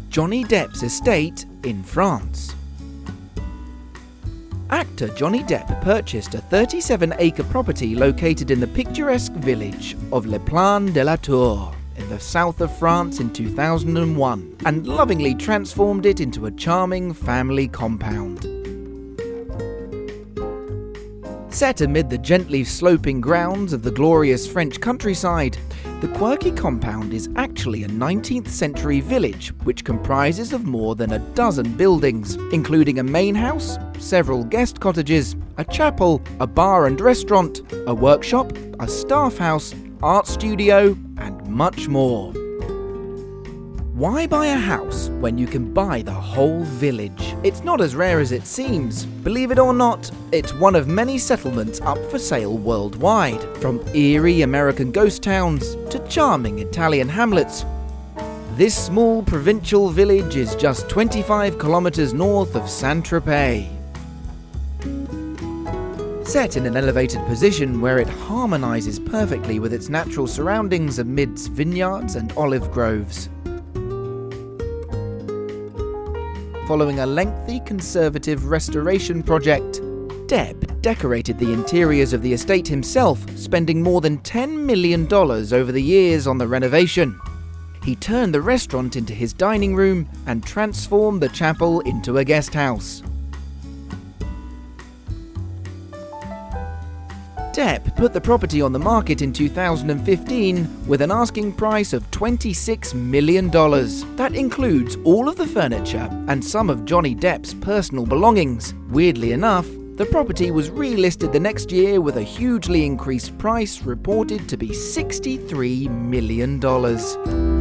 Johnny Depp's estate in France. Actor Johnny Depp purchased a 37-acre property located in the picturesque village of Le Plan de la Tour in the south of France in 2001 and lovingly transformed it into a charming family compound. Set amid the gently sloping grounds of the glorious French countryside, the Quirky compound is actually a 19th century village which comprises of more than a dozen buildings, including a main house, several guest cottages, a chapel, a bar and restaurant, a workshop, a staff house, art studio, and much more. Why buy a house when you can buy the whole village? It's not as rare as it seems. Believe it or not, it's one of many settlements up for sale worldwide, from eerie American ghost towns to charming Italian hamlets. This small provincial village is just 25 kilometers north of Tropez. Set in an elevated position where it harmonizes perfectly with its natural surroundings amidst vineyards and olive groves. Following a lengthy conservative restoration project, Depp decorated the interiors of the estate himself, spending more than $10 million over the years on the renovation. He turned the restaurant into his dining room and transformed the chapel into a guest house. Depp put the property on the market in 2015 with an asking price of $26 million. That includes all of the furniture and some of Johnny Depp's personal belongings. Weirdly enough, the property was relisted the next year with a hugely increased price reported to be $63 million.